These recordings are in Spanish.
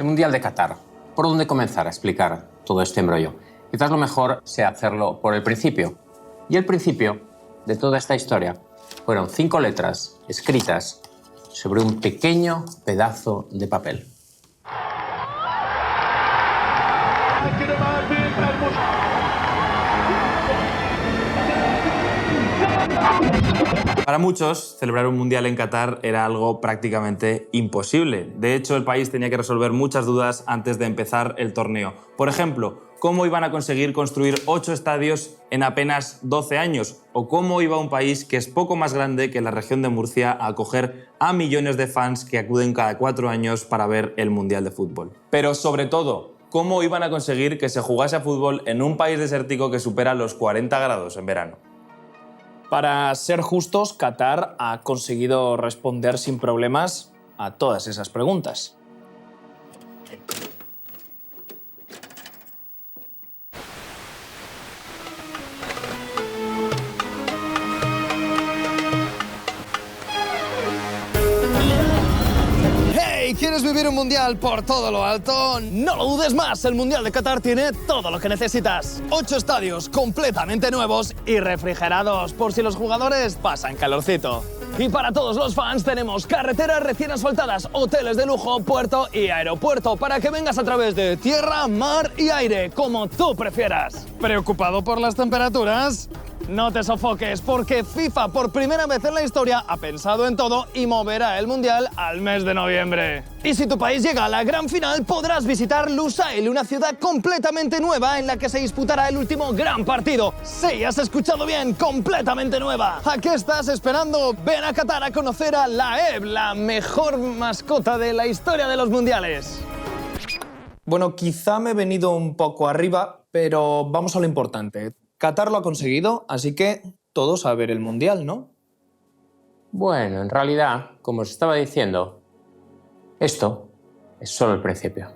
El Mundial de Qatar. ¿Por dónde comenzar a explicar todo este embrollo? Quizás lo mejor sea hacerlo por el principio. Y el principio de toda esta historia fueron 5 letras escritas sobre un pequeño pedazo de papel. Para muchos, celebrar un mundial en Qatar era algo prácticamente imposible. De hecho, el país tenía que resolver muchas dudas antes de empezar el torneo. Por ejemplo, ¿cómo iban a conseguir construir 8 estadios en apenas 12 años? ¿O cómo iba un país que es poco más grande que la región de Murcia a acoger a millones de fans que acuden cada 4 años para ver el mundial de fútbol? Pero sobre todo, ¿cómo iban a conseguir que se jugase a fútbol en un país desértico que supera los 40 grados en verano? Para ser justos, Qatar ha conseguido responder sin problemas a todas esas preguntas. ¿Quieres vivir un mundial por todo lo alto? No lo dudes más, el Mundial de Qatar tiene todo lo que necesitas. 8 estadios completamente nuevos y refrigerados por si los jugadores pasan calorcito. Y para todos los fans tenemos carreteras recién asfaltadas, hoteles de lujo, puerto y aeropuerto para que vengas a través de tierra, mar y aire, como tú prefieras. ¿Preocupado por las temperaturas? No te sofoques, porque FIFA por primera vez en la historia ha pensado en todo y moverá el Mundial al mes de noviembre. Y si tu país llega a la gran final, podrás visitar Lusail, una ciudad completamente nueva en la que se disputará el último gran partido. Sí, has escuchado bien, completamente nueva. ¿A qué estás esperando? Ven a Qatar a conocer a Laeb, la mejor mascota de la historia de los mundiales. Bueno, quizá me he venido un poco arriba, pero vamos a lo importante. Qatar lo ha conseguido, así que todos a ver el Mundial, ¿no? Bueno, en realidad, como os estaba diciendo, esto es solo el principio.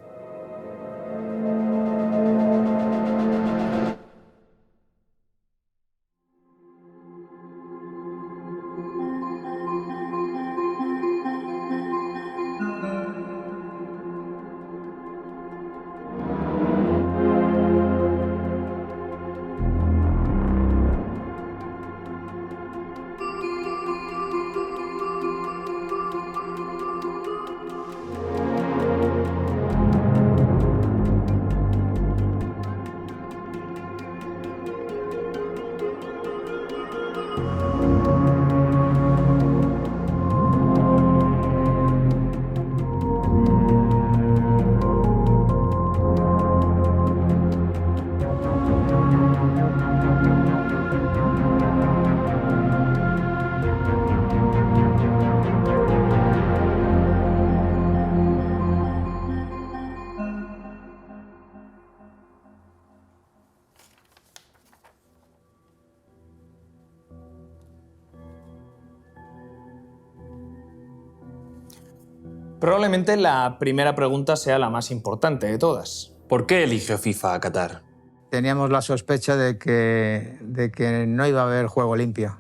Probablemente la primera pregunta sea la más importante de todas. ¿Por qué eligió FIFA a Qatar? Teníamos la sospecha de que no iba a haber juego limpio,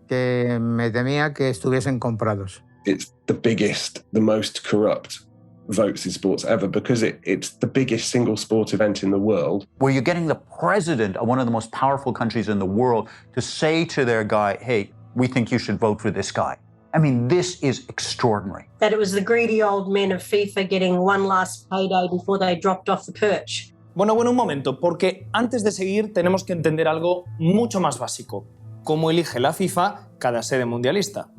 que me temía que estuviesen comprados. It's the biggest, the most corrupt votes in sports ever because it's the biggest single sport event in the world. Where you're getting the president of one of the most powerful countries in the world to say to their guy, hey, we think you should vote for this guy. I mean, this is extraordinary. That it was the greedy old men of FIFA getting one last payday before they dropped off the perch. Bueno, un momento, porque antes de seguir tenemos que entender algo mucho más básico. ¿Cómo elige la FIFA cada sede mundialista?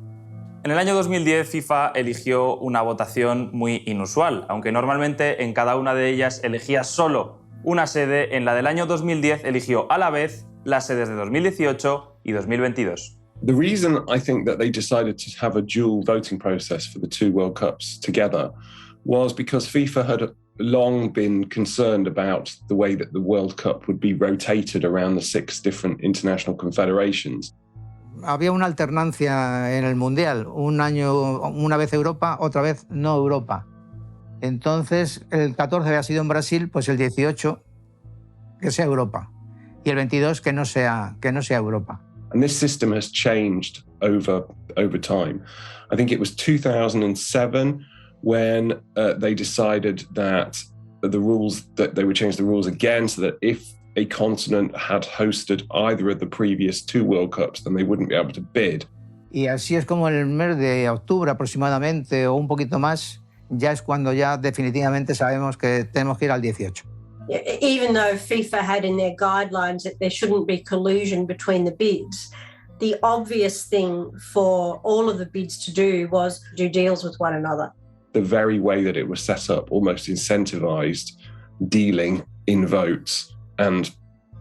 En el año 2010, FIFA eligió una votación muy inusual, aunque normalmente en cada una de ellas elegía solo una sede. En la del año 2010 eligió a la vez las sedes de 2018 y 2022. The reason I think that they decided to have a dual voting process for the 2 World Cups together was because FIFA had long been concerned about the way that the World Cup would be rotated around the 6 different international confederations. Había una alternancia en el Mundial, un año una vez Europa, otra vez no Europa. Entonces el 14 había sido en Brasil, pues el 18 que sea Europa y el 22 que no sea Europa. And this system has changed over time. I think it was 2007 when they decided that they would change the rules again so that if a continent had hosted either of the previous 2 World Cups, then they wouldn't be able to bid. Y así es como en el mes de octubre aproximadamente, o un poquito más, ya es cuando ya definitivamente sabemos que tenemos que ir al 18. Even though FIFA had in their guidelines that there shouldn't be collusion between the bids, the obvious thing for all of the bids to do was do deals with one another. The very way that it was set up almost incentivized dealing in votes and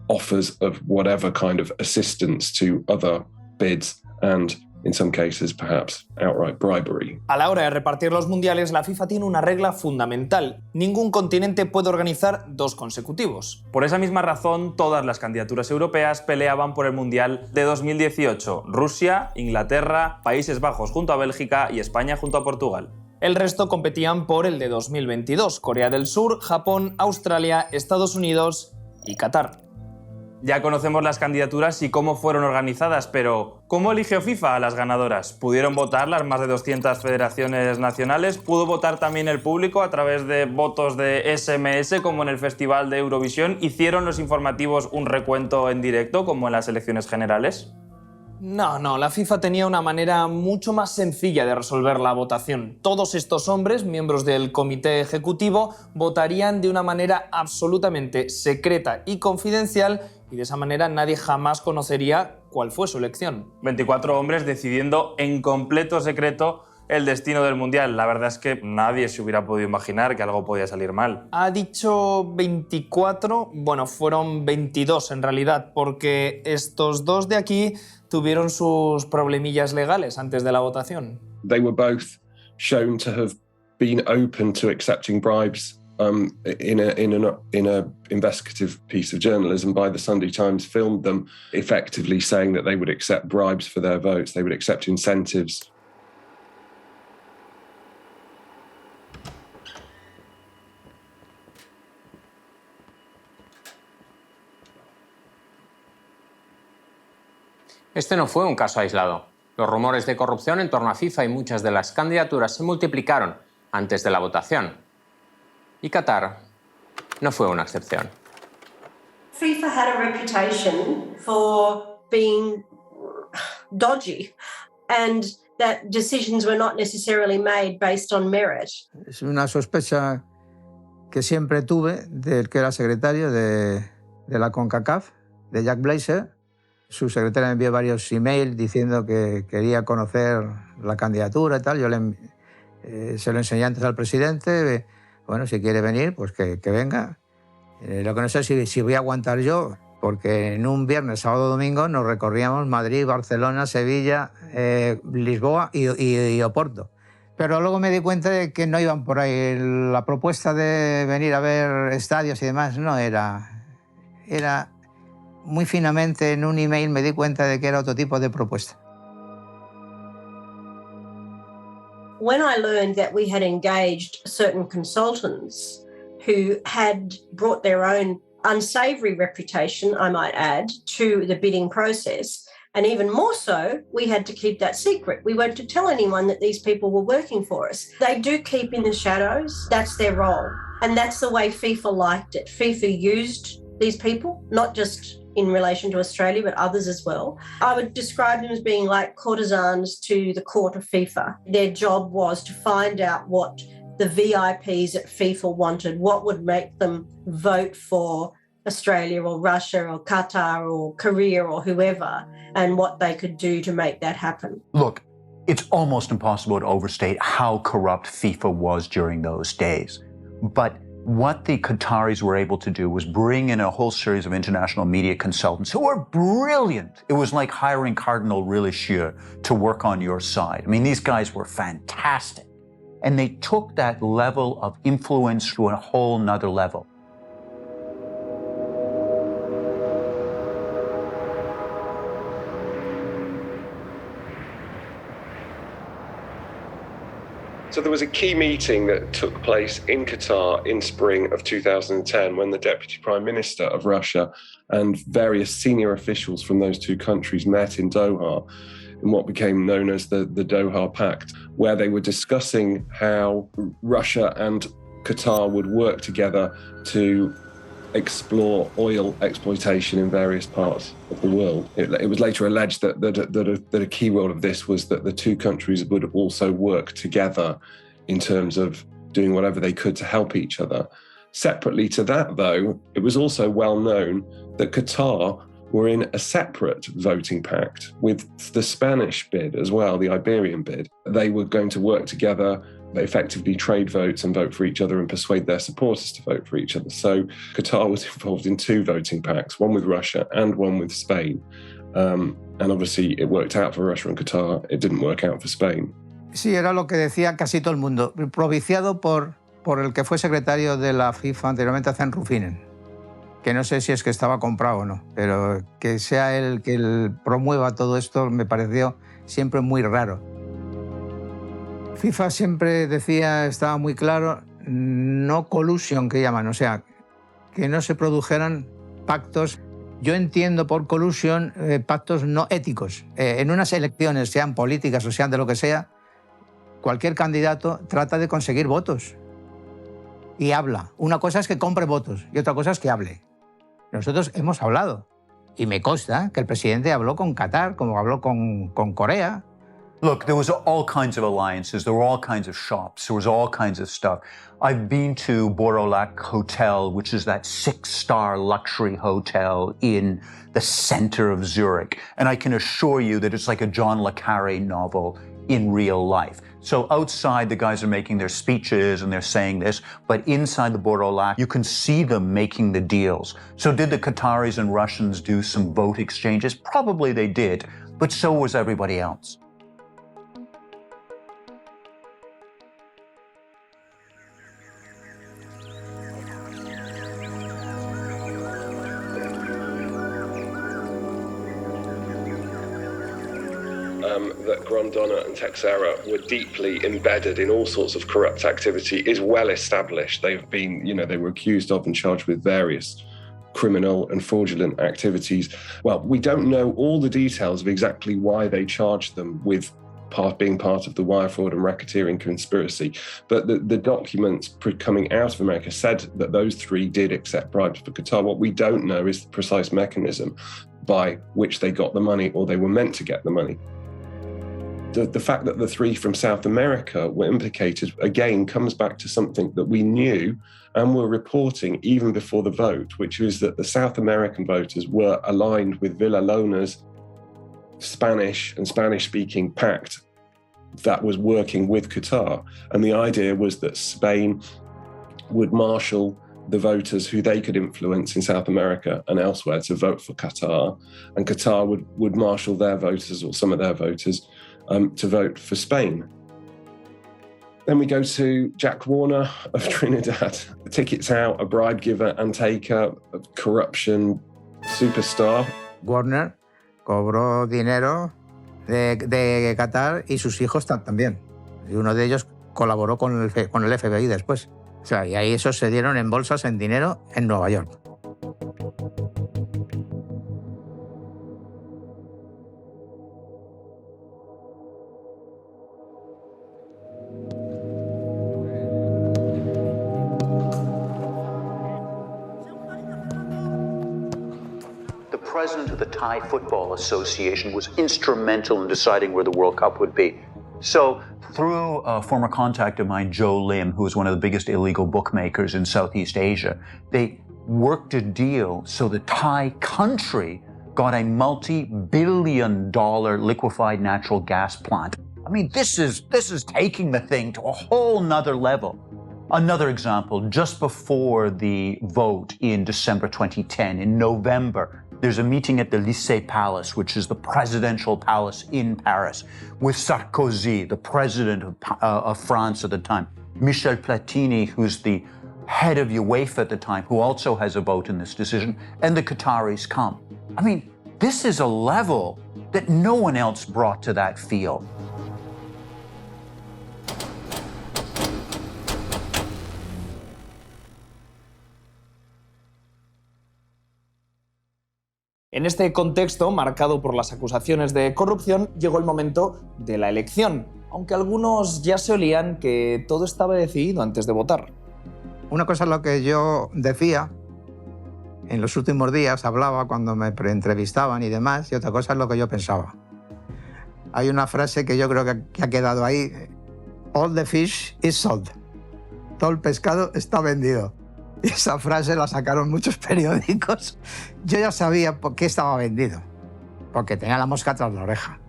offers of whatever kind of assistance to other bids and, in some cases, perhaps outright bribery. A la hora de repartir los mundiales, la FIFA tiene una regla fundamental. Ningún continente puede organizar 2 consecutivos. Por esa misma razón, todas las candidaturas europeas peleaban por el Mundial de 2018. Rusia, Inglaterra, Países Bajos junto a Bélgica y España junto a Portugal. El resto competían por el de 2022, Corea del Sur, Japón, Australia, Estados Unidos y Qatar. Ya conocemos las candidaturas y cómo fueron organizadas, pero ¿cómo eligió FIFA a las ganadoras? ¿Pudieron votar las más de 200 federaciones nacionales? ¿Pudo votar también el público a través de votos de SMS como en el Festival de Eurovisión? ¿Hicieron los informativos un recuento en directo como en las elecciones generales? No, la FIFA tenía una manera mucho más sencilla de resolver la votación. Todos estos hombres, miembros del comité ejecutivo, votarían de una manera absolutamente secreta y confidencial, y de esa manera nadie jamás conocería cuál fue su elección. 24 hombres decidiendo en completo secreto el destino del Mundial. La verdad es que nadie se hubiera podido imaginar que algo podía salir mal. Ha dicho 24, bueno, fueron 22 en realidad, porque estos 2 de aquí tuvieron sus problemillas legales antes de la votación. They were both shown to have been open to accepting bribes in a investigative piece of journalism by the Sunday Times, filmed them effectively saying that they would accept bribes for their votes, they would accept incentives. Este no fue un caso aislado. Los rumores de corrupción en torno a FIFA y muchas de las candidaturas se multiplicaron antes de la votación. Y Qatar no fue una excepción. FIFA had a reputation for being dodgy and that decisions were not necessarily made based on merit. Es una sospecha que siempre tuve del que era secretario de la CONCACAF, de Jack Blazer. Su secretaria me envió varios emails diciendo que quería conocer la candidatura y tal. Yo se lo enseñé antes al presidente. Bueno, si quiere venir, pues que venga. Lo que no sé si voy a aguantar yo, porque en un viernes, sábado, domingo nos recorríamos Madrid, Barcelona, Sevilla, Lisboa y Oporto. Pero luego me di cuenta de que no iban por ahí. La propuesta de venir a ver estadios y demás no era muy finamente en un email me di cuenta de que era otro tipo de propuesta. When I learned that we had engaged certain consultants who had brought their own unsavoury reputation, I might add, to the bidding process, and even more so, we had to keep that secret. We weren't to tell anyone that these people were working for us. They do keep in the shadows. That's their role. And that's the way FIFA liked it. FIFA used these people, not just in relation to Australia, but others as well. I would describe them as being like courtesans to the court of FIFA. Their job was to find out what the VIPs at FIFA wanted, what would make them vote for Australia or Russia or Qatar or Korea or whoever, and what they could do to make that happen. Look, it's almost impossible to overstate how corrupt FIFA was during those days. But what the Qataris were able to do was bring in a whole series of international media consultants who were brilliant. It was like hiring Cardinal Richelieu to work on your side. I mean, these guys were fantastic. And they took that level of influence to a whole nother level. So there was a key meeting that took place in Qatar in spring of 2010 when the Deputy Prime Minister of Russia and various senior officials from those two countries met in Doha. in what became known as the Doha Pact, where they were discussing how Russia and Qatar would work together to explore oil exploitation in various parts of the world. It was later alleged that a key role of this was that the two countries would also work together in terms of doing whatever they could to help each other. Separately to that, though, it was also well known that Qatar were in a separate voting pact with the Spanish bid as well, the Iberian bid. They were going to work together, effectively trade votes and vote for each other and persuade their supporters to vote for each other. So Qatar was involved in two voting pacts, one with Russia and one with Spain. And obviously it worked out for Russia and Qatar. It didn't work out for Spain. Sí, era lo que decía casi todo el mundo, propiciado por el que fue secretario de la FIFA anteriormente, Zen Rufinen, que no sé si es que estaba comprado o no, pero que sea él que promueva todo esto me pareció siempre muy raro. FIFA siempre decía, estaba muy claro, no collusion, que llaman, o sea, que no se produjeran pactos. Yo entiendo por collusion pactos no éticos. En unas elecciones, sean políticas o sean de lo que sea, cualquier candidato trata de conseguir votos y habla. Una cosa es que compre votos y otra cosa es que hable. Nosotros hemos hablado y me consta que el presidente habló con Qatar, como habló con Corea. Look, there was all kinds of alliances. There were all kinds of shops. There was all kinds of stuff. I've been to Borolac Hotel, which is that 6-star luxury hotel in the center of Zurich. And I can assure you that it's like a John le Carré novel in real life. So outside, the guys are making their speeches and they're saying this, but inside the Borolac, you can see them making the deals. So did the Qataris and Russians do some vote exchanges? Probably they did, but so was everybody else. That Grondona and Texera were deeply embedded in all sorts of corrupt activity is well established. They've been, they were accused of and charged with various criminal and fraudulent activities. Well, we don't know all the details of exactly why they charged them with being part of the wire fraud and racketeering conspiracy. But the documents coming out of America said that those three did accept bribes for Qatar. What we don't know is the precise mechanism by which they got the money or they were meant to get the money. The fact that the three from South America were implicated, again, comes back to something that we knew and were reporting even before the vote, which is that the South American voters were aligned with Villalona's Spanish and Spanish-speaking pact that was working with Qatar. And the idea was that Spain would marshal the voters who they could influence in South America and elsewhere to vote for Qatar, and Qatar would marshal their voters or some of their voters to vote for Spain. Then we go to Jack Warner of Trinidad, a tickets out, a bribe giver and taker, a corruption superstar. Warner cobró dinero de Qatar y sus hijos también. Y uno de ellos colaboró con el FBI después. O sea, y ahí esos se dieron en bolsas en dinero en Nueva York. The president of the Thai Football Association was instrumental in deciding where the World Cup would be. So, through a former contact of mine, Joe Lim, who was one of the biggest illegal bookmakers in Southeast Asia, they worked a deal so the Thai country got a multi-billion-dollar liquefied natural gas plant. I mean, this is taking the thing to a whole nother level. Another example, just before the vote in December 2010, in November, there's a meeting at the Élysée Palace, which is the presidential palace in Paris, with Sarkozy, the president of France at the time, Michel Platini, who's the head of UEFA at the time, who also has a vote in this decision, and the Qataris come. I mean, this is a level that no one else brought to that field. En este contexto, marcado por las acusaciones de corrupción, llegó el momento de la elección, aunque algunos ya se olían que todo estaba decidido antes de votar. Una cosa es lo que yo decía en los últimos días, hablaba cuando me entrevistaban y demás, y otra cosa es lo que yo pensaba. Hay una frase que yo creo que ha quedado ahí: all the fish is sold. Todo el pescado está vendido. Y esa frase la sacaron muchos periódicos. Yo ya sabía por qué estaba vendido, porque tenía la mosca tras la oreja.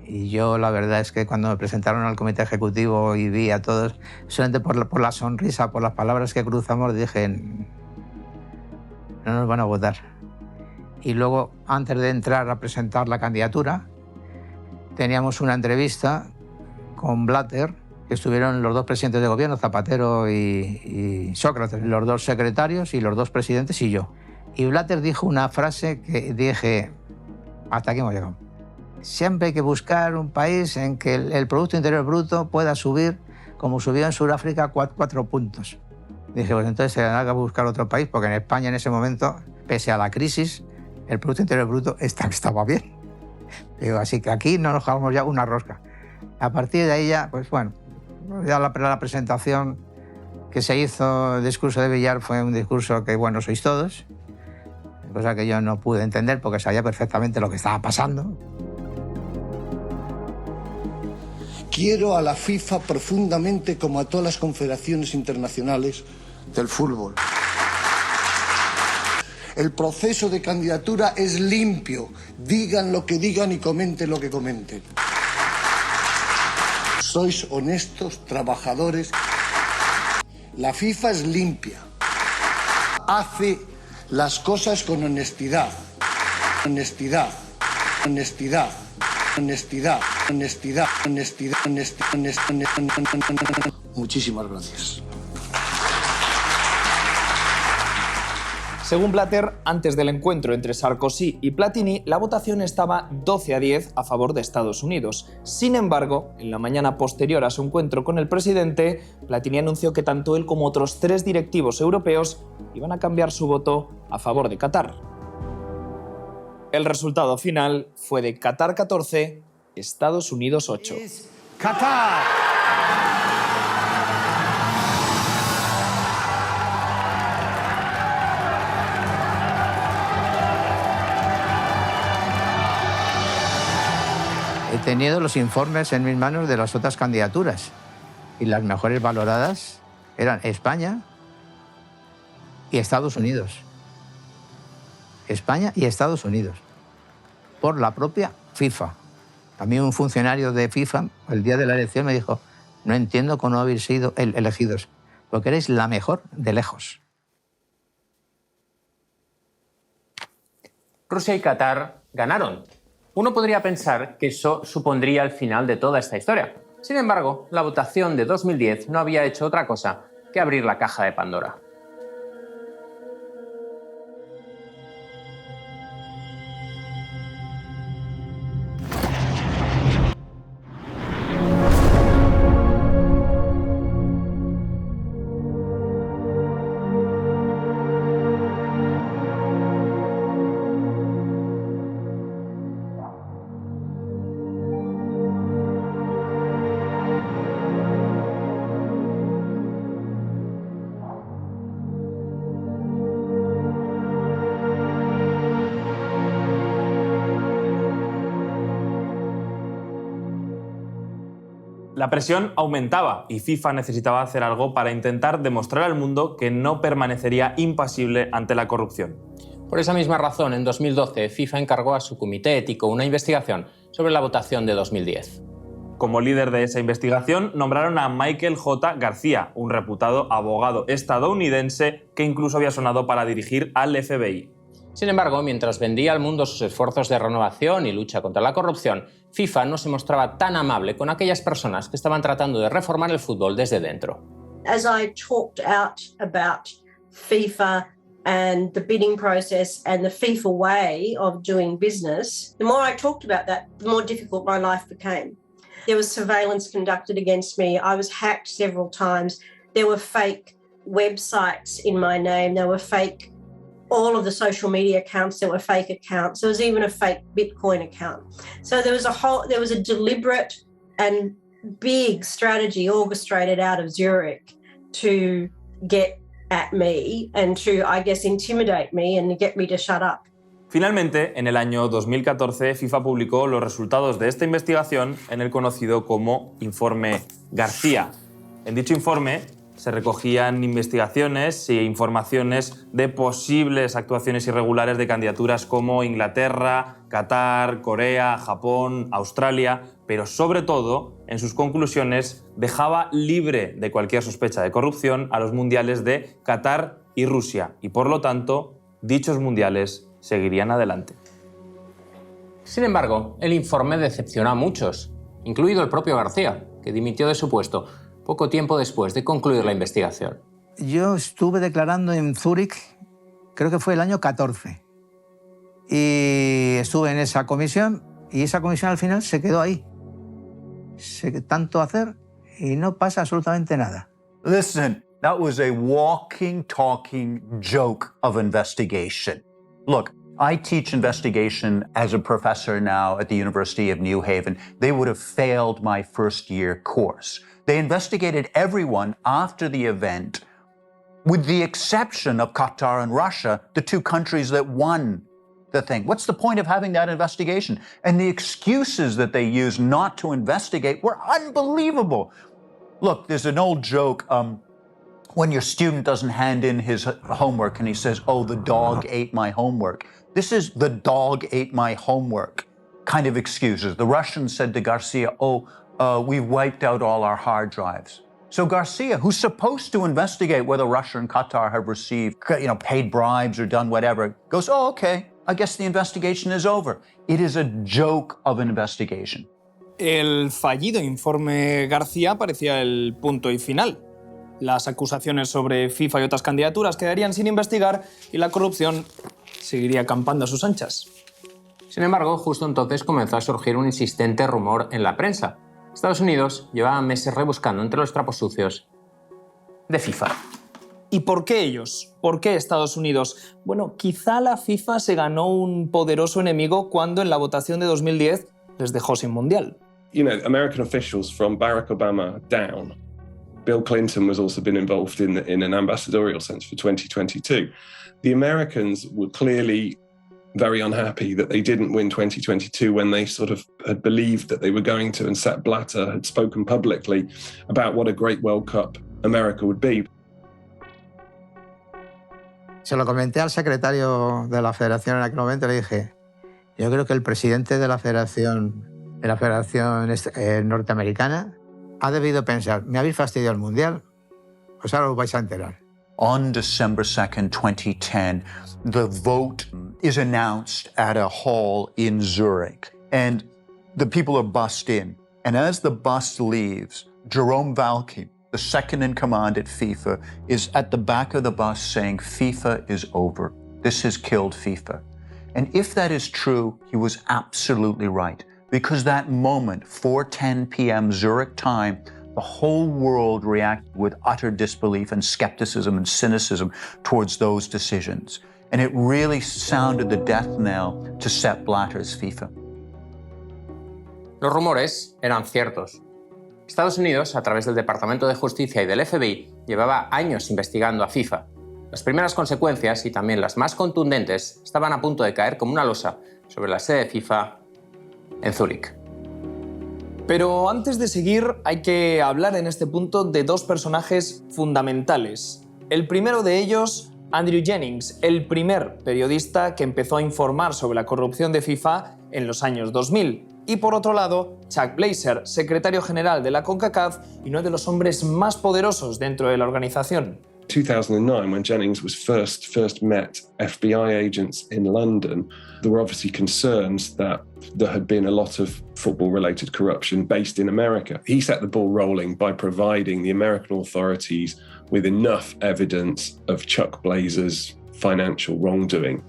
Y yo la verdad es que cuando me presentaron al comité ejecutivo y vi a todos, solamente por la sonrisa, por las palabras que cruzamos, dije, no nos van a votar. Y luego, antes de entrar a presentar la candidatura, teníamos una entrevista con Blatter, que estuvieron los dos presidentes de gobierno, Zapatero y Sócrates, los dos secretarios y los dos presidentes y yo. Y Blatter dijo una frase que dije, hasta aquí hemos llegado. Siempre hay que buscar un país en que el Producto Interior Bruto pueda subir, como subió en Sudáfrica, 4 puntos. Dije, pues entonces se tendrá que buscar otro país, porque en España en ese momento, pese a la crisis, el Producto Interior Bruto estaba bien. Digo, así que aquí no nos jugamos ya una rosca. A partir de ahí ya, pues bueno, ya la presentación que se hizo, el discurso de Villar, fue un discurso que, bueno, sois todos, cosa que yo no pude entender porque sabía perfectamente lo que estaba pasando. Quiero a la FIFA profundamente, como a todas las confederaciones internacionales del fútbol. El proceso de candidatura es limpio. Digan lo que digan y comenten lo que comenten. Sois honestos, trabajadores. La FIFA es limpia. Hace las cosas con honestidad. Honestidad. Honestidad. Honestidad. Honestidad. Honestidad. Honestidad. Muchísimas gracias. Según Blatter, antes del encuentro entre Sarkozy y Platini, la votación estaba 12-10 a favor de Estados Unidos. Sin embargo, en la mañana posterior a su encuentro con el presidente, Platini anunció que tanto él como otros 3 directivos europeos iban a cambiar su voto a favor de Qatar. El resultado final fue de Qatar 14, Estados Unidos 8. ¡Qatar! He tenido los informes en mis manos de las otras candidaturas y las mejores valoradas eran España y Estados Unidos. España y Estados Unidos, por la propia FIFA. También un funcionario de FIFA, el día de la elección, me dijo, no entiendo cómo no habéis sido elegidos, porque erais la mejor de lejos. Rusia y Qatar ganaron. Uno podría pensar que eso supondría el final de toda esta historia. Sin embargo, la votación de 2010 no había hecho otra cosa que abrir la caja de Pandora. La presión aumentaba y FIFA necesitaba hacer algo para intentar demostrar al mundo que no permanecería impasible ante la corrupción. Por esa misma razón, en 2012, FIFA encargó a su comité ético una investigación sobre la votación de 2010. Como líder de esa investigación, nombraron a Michael J. García, un reputado abogado estadounidense que incluso había sonado para dirigir al FBI. Sin embargo, mientras vendía al mundo sus esfuerzos de renovación y lucha contra la corrupción, FIFA no se mostraba tan amable con aquellas personas que estaban tratando de reformar el fútbol desde dentro. As I talked out about FIFA and the bidding process and the FIFA way of doing business, the more I talked about that, the more difficult my life became. There was surveillance conducted against me. I was hacked several times. There were fake websites in my name. There were fake all of the social media accounts, there were fake accounts. There was even a fake Bitcoin account. So there was a deliberate and big strategy orchestrated out of Zurich to get at me and to, I guess, intimidate me and get me to shut up. Finalmente, en el año 2014, FIFA publicó los resultados de esta investigación en el conocido como Informe García. En dicho informe se recogían investigaciones e informaciones de posibles actuaciones irregulares de candidaturas como Inglaterra, Qatar, Corea, Japón, Australia, pero sobre todo, en sus conclusiones, dejaba libre de cualquier sospecha de corrupción a los mundiales de Qatar y Rusia, y por lo tanto, dichos mundiales seguirían adelante. Sin embargo, el informe decepcionó a muchos, incluido el propio García, que dimitió de su puesto poco tiempo después de concluir la investigación. Yo estuve declarando en Zúrich, creo que fue el año 14, y estuve en esa comisión, y esa comisión al final se quedó ahí. Tanto hacer y no pasa absolutamente nada. Listen, that was a walking, talking joke of investigation. Look, I teach investigation as a professor now at the University of New Haven. They would have failed my first year course. They investigated everyone after the event, with the exception of Qatar and Russia, the two countries that won the thing. What's the point of having that investigation? And the excuses that they used not to investigate were unbelievable. Look, there's an old joke, when your student doesn't hand in his homework and he says, oh, the dog ate my homework. This is the dog ate my homework kind of excuses. The Russians said to Garcia, we've wiped out all our hard drives. So Garcia, who's supposed to investigate whether Russia and Qatar have received, paid bribes or done whatever, goes, oh, okay, I guess the investigation is over. It is a joke of an investigation. El fallido informe García parecía el punto y final. Las acusaciones sobre FIFA y otras candidaturas quedarían sin investigar y la corrupción seguiría campando a sus anchas. Sin embargo, justo entonces comenzó a surgir un insistente rumor en la prensa. Estados Unidos llevaba meses rebuscando entre los trapos sucios de FIFA. ¿Y por qué ellos? ¿Por qué Estados Unidos? Bueno, quizá la FIFA se ganó un poderoso enemigo cuando en la votación de 2010 les dejó sin mundial. American officials from Barack Obama down. Bill Clinton was also been involved in an ambassadorial sense for 2022. The Americans were clearly very unhappy that they didn't win 2022 when they sort of had believed that they were going to, and Sepp Blatter had spoken publicly about what a great World Cup America would be. Se lo comenté al secretario de la federación en aquel momento, le dije, yo creo que el presidente de la federación norteamericana ha debido pensar, me habéis fastidiado el Mundial, pues ahora os vais a enterar. On December 2nd, 2010, the vote is announced at a hall in Zurich, and the people are bussed in. And as the bus leaves, Jerome Valcke, the second in command at FIFA, is at the back of the bus saying, FIFA is over. This has killed FIFA. And if that is true, he was absolutely right. Because that moment, 4:10 p.m. Zurich time, the whole world reacted with utter disbelief and skepticism and cynicism towards those decisions. And it really sounded the death knell to Sepp Blatter's FIFA. Los rumores eran ciertos. Estados Unidos, a través del Departamento de Justicia y del FBI, llevaba años investigando a FIFA. Las primeras consecuencias, y también las más contundentes, estaban a punto de caer como una losa sobre la sede de FIFA en Zúrich. Pero antes de seguir, hay que hablar en este punto de dos personajes fundamentales. El primero de ellos, Andrew Jennings, el primer periodista que empezó a informar sobre la corrupción de FIFA en los años 2000. Y por otro lado, Chuck Blazer, secretario general de la CONCACAF y uno de los hombres más poderosos dentro de la organización. 2009, when Jennings was first met FBI agents in London, there were obviously concerns that there had been a lot of football-related corruption based in America. He set the ball rolling by providing the American authorities with enough evidence of Chuck Blazer's financial wrongdoing.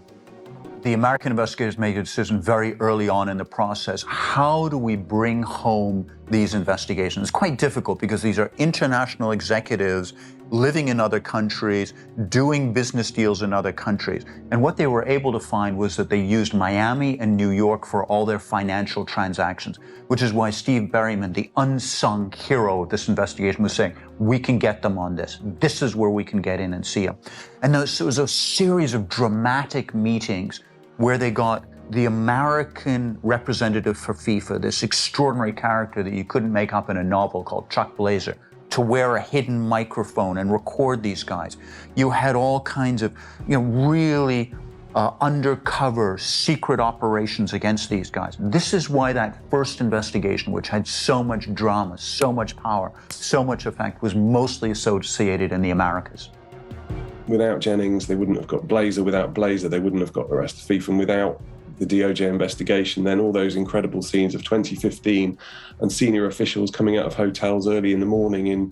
The American investigators made a decision very early on in the process. How do we bring home these investigations. It's quite difficult because these are international executives living in other countries, doing business deals in other countries. And what they were able to find was that they used Miami and New York for all their financial transactions, which is why Steve Berryman, the unsung hero of this investigation, was saying, we can get them on this. This is where we can get in and see them. And there was a series of dramatic meetings where they got the American representative for FIFA, this extraordinary character that you couldn't make up in a novel called Chuck Blazer, to wear a hidden microphone and record these guys. You had all kinds of, really undercover secret operations against these guys. This is why that first investigation, which had so much drama, so much power, so much effect, was mostly associated in the Americas. Without Jennings, they wouldn't have got Blazer. Without Blazer, they wouldn't have got the rest of FIFA. And without the DOJ investigation, then all those incredible scenes of 2015 and senior officials coming out of hotels early in the morning in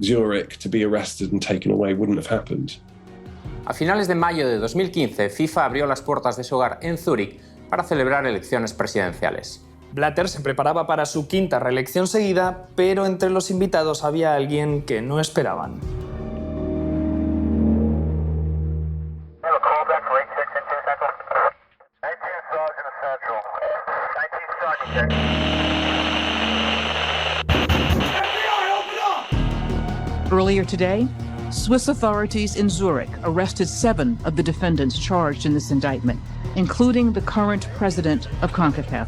Zurich to be arrested and taken away wouldn't have happened. A finales de mayo de 2015, FIFA abrió las puertas de su hogar en Zúrich para celebrar elecciones presidenciales. Blatter se preparaba para su quinta reelección seguida, pero entre los invitados había alguien que no esperaban. Earlier today, Swiss authorities in Zurich arrested 7 of the defendants charged in this indictment, including the current president of CONCACAF.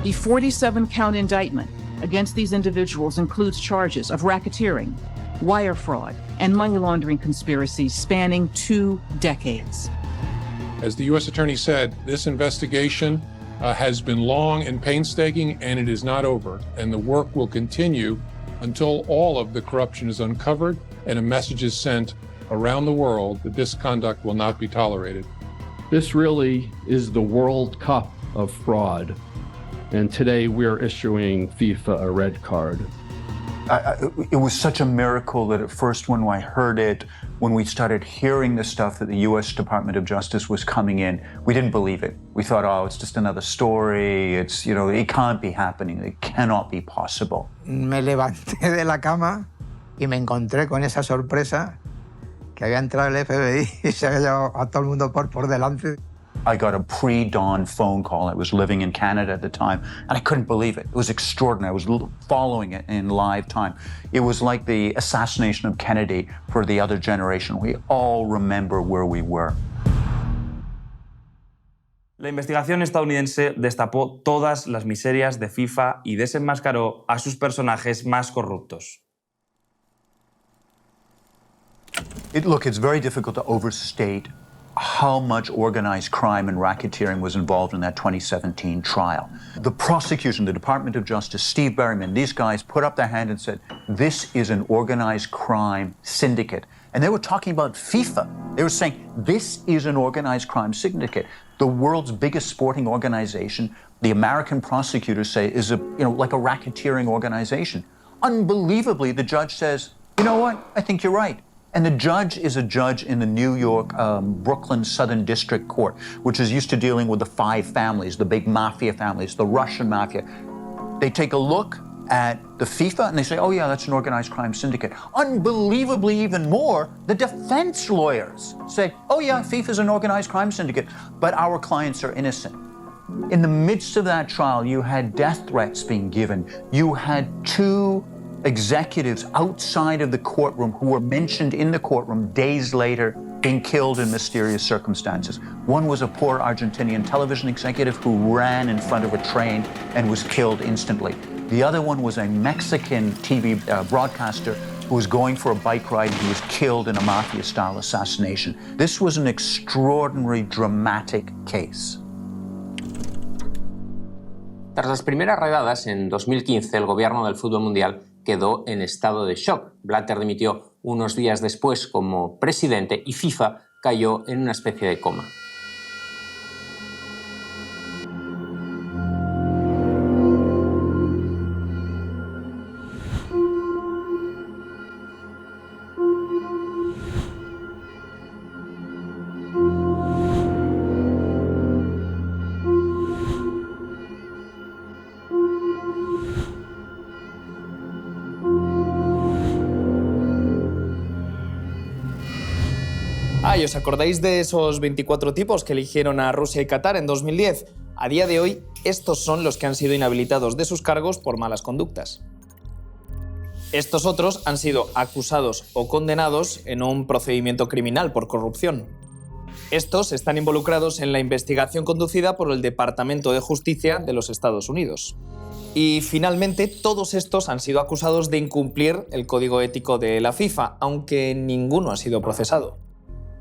The 47-count indictment against these individuals includes charges of racketeering, wire fraud, and money laundering conspiracies spanning 2 decades. As the U.S. Attorney said, this investigation has been long and painstaking, and it is not over. And the work will continue until all of the corruption is uncovered and a message is sent around the world that this conduct will not be tolerated. This really is the World Cup of fraud. And today we're issuing FIFA a red card. It was such a miracle that at first when I heard it, when we started hearing the stuff that the U.S. Department of Justice was coming in, we didn't believe it. We thought, oh, it's just another story. It's, it can't be happening. It cannot be possible. Me levanté de la cama y me encontré con esa sorpresa que había entrado el FBI y se había llevado a todo el mundo por delante. I got a pre-dawn phone call. I was living in Canada at the time, and I couldn't believe it. It was extraordinary. I was following it in live time. It was like the assassination of Kennedy for the other generation. We all remember where we were. La investigación estadounidense destapó todas las miserias de FIFA y desenmascaró a sus personajes más corruptos. Look, it's very difficult to overstate how much organized crime and racketeering was involved in that 2017 trial. The prosecution, the Department of Justice, Steve Berryman, these guys put up their hand and said, this is an organized crime syndicate. And they were talking about FIFA. They were saying, this is an organized crime syndicate. The world's biggest sporting organization, the American prosecutors say, is like a racketeering organization. Unbelievably, the judge says, you know what? I think you're right. And the judge is a judge in the New York, Brooklyn Southern District Court, which is used to dealing with the 5 families, the big mafia families, the Russian mafia. They take a look at the FIFA and they say, oh yeah, that's an organized crime syndicate. Unbelievably even more, the defense lawyers say, oh yeah, FIFA's an organized crime syndicate, but our clients are innocent. In the midst of that trial, you had death threats being given. You had 2 executives outside of the courtroom who were mentioned in the courtroom days later being killed in mysterious circumstances. One was a poor Argentinian television executive who ran in front of a train and was killed instantly. The other one was a Mexican TV broadcaster who was going for a bike ride and he was killed in a mafia-style assassination. This was an extraordinary, dramatic case. Tras las primeras redadas en 2015, el gobierno del fútbol mundial quedó en estado de shock. Blatter dimitió unos días después como presidente y FIFA cayó en una especie de coma. ¿Y os acordáis de esos 24 tipos que eligieron a Rusia y Qatar en 2010? A día de hoy, estos son los que han sido inhabilitados de sus cargos por malas conductas. Estos otros han sido acusados o condenados en un procedimiento criminal por corrupción. Estos están involucrados en la investigación conducida por el Departamento de Justicia de los Estados Unidos. Y finalmente, todos estos han sido acusados de incumplir el código ético de la FIFA, aunque ninguno ha sido procesado.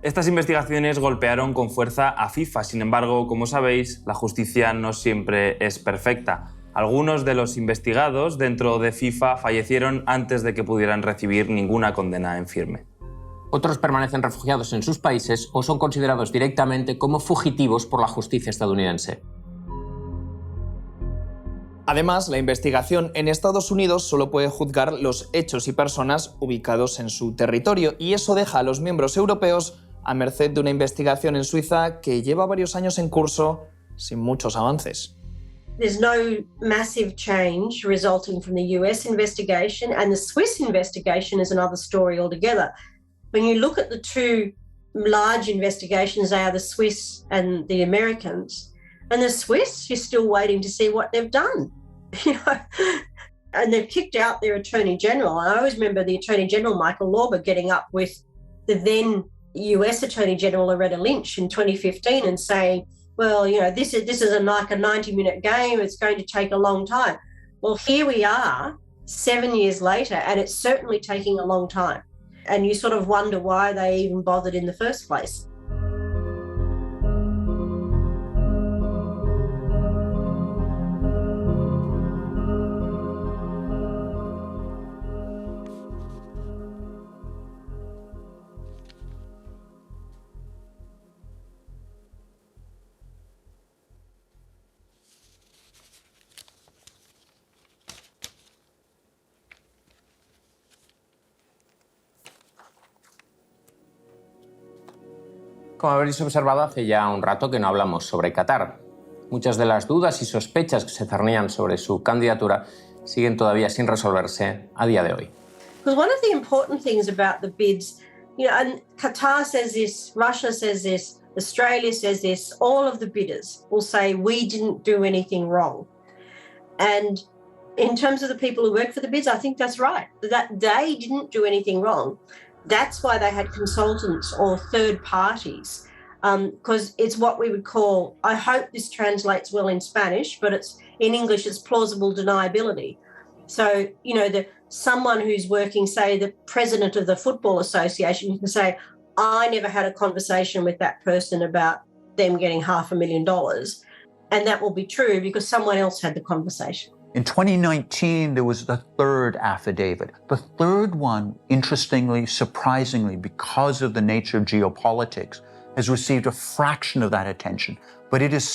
Estas investigaciones golpearon con fuerza a FIFA. Sin embargo, como sabéis, la justicia no siempre es perfecta. Algunos de los investigados dentro de FIFA fallecieron antes de que pudieran recibir ninguna condena en firme. Otros permanecen refugiados en sus países o son considerados directamente como fugitivos por la justicia estadounidense. Además, la investigación en Estados Unidos solo puede juzgar los hechos y personas ubicados en su territorio, y eso deja a los miembros europeos a merced de una investigación en Suiza que lleva varios años en curso sin muchos avances. There's no massive change resulting from the US investigation, and the Swiss investigation is another story altogether. When you look at the two large investigations, they are the Swiss and the Americans. And the Swiss, you're still waiting to see what they've done. And they've kicked out their Attorney General. And I always remember the Attorney General, Michael Lorber, getting up with the then US Attorney General, Loretta Lynch, in 2015 and saying, well, this is like a 90-minute game. It's going to take a long time. Well, here we are 7 years later, and it's certainly taking a long time. And you sort of wonder why they even bothered in the first place. Como habréis observado, hace ya un rato que no hablamos sobre Qatar. Muchas de las dudas y sospechas que se cernían sobre su candidatura siguen todavía sin resolverse a día de hoy. Because one of the important things about the bids, and Qatar says this, Russia says this, Australia says this, all of the bidders will say we didn't do anything wrong. And in terms of the people who work for the bids, I think that's right, that they didn't do anything wrong. That's why they had consultants or third parties, because it's what we would call, I hope this translates well in Spanish, but it's in English, it's plausible deniability. So, someone who's working, say, the president of the Football Association, can say, I never had a conversation with that person about them getting $500,000. And that will be true because someone else had the conversation. In 2019, there was the third affidavit. The third one, interestingly, surprisingly, because of the nature of geopolitics, has received a fraction of that attention. But it is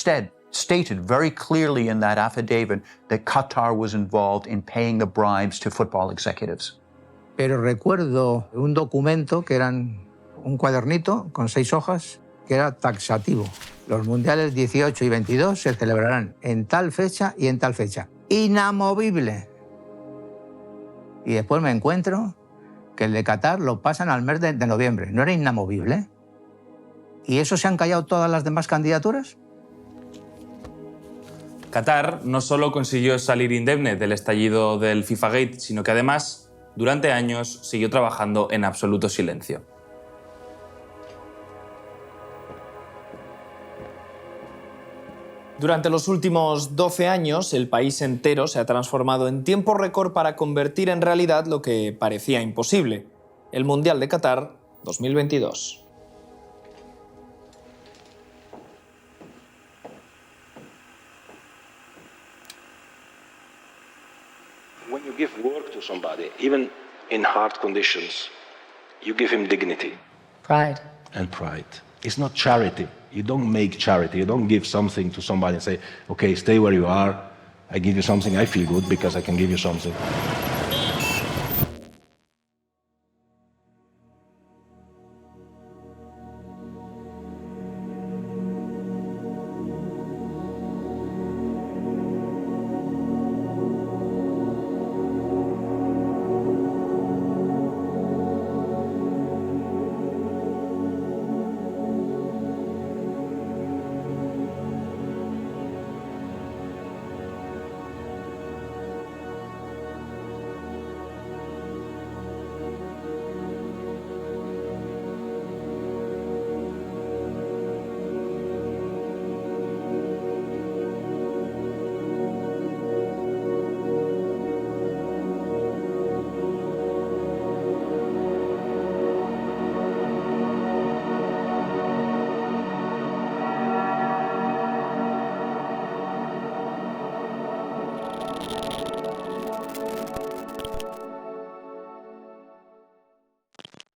stated very clearly in that affidavit that Qatar was involved in paying the bribes to football executives. Pero recuerdo un documento que eran un cuadernito con 6 hojas que era taxativo. Los mundiales 18 y 22 se celebrarán en tal fecha y en tal fecha. Inamovible. Y después me encuentro que el de Qatar lo pasan al mes de noviembre. ¿No era inamovible? ¿Y eso se han callado todas las demás candidaturas? Qatar no solo consiguió salir indemne del estallido del FIFA-Gate, sino que además, durante años, siguió trabajando en absoluto silencio. Durante los últimos 12 años, el país entero se ha transformado en tiempo récord para convertir en realidad lo que parecía imposible: el Mundial de Qatar 2022. When you give work to somebody, even in hard conditions, you give him dignity. Pride. And pride. It's not charity. You don't make charity. You don't give something to somebody and say, okay, stay where you are. I give you something, I feel good because I can give you something.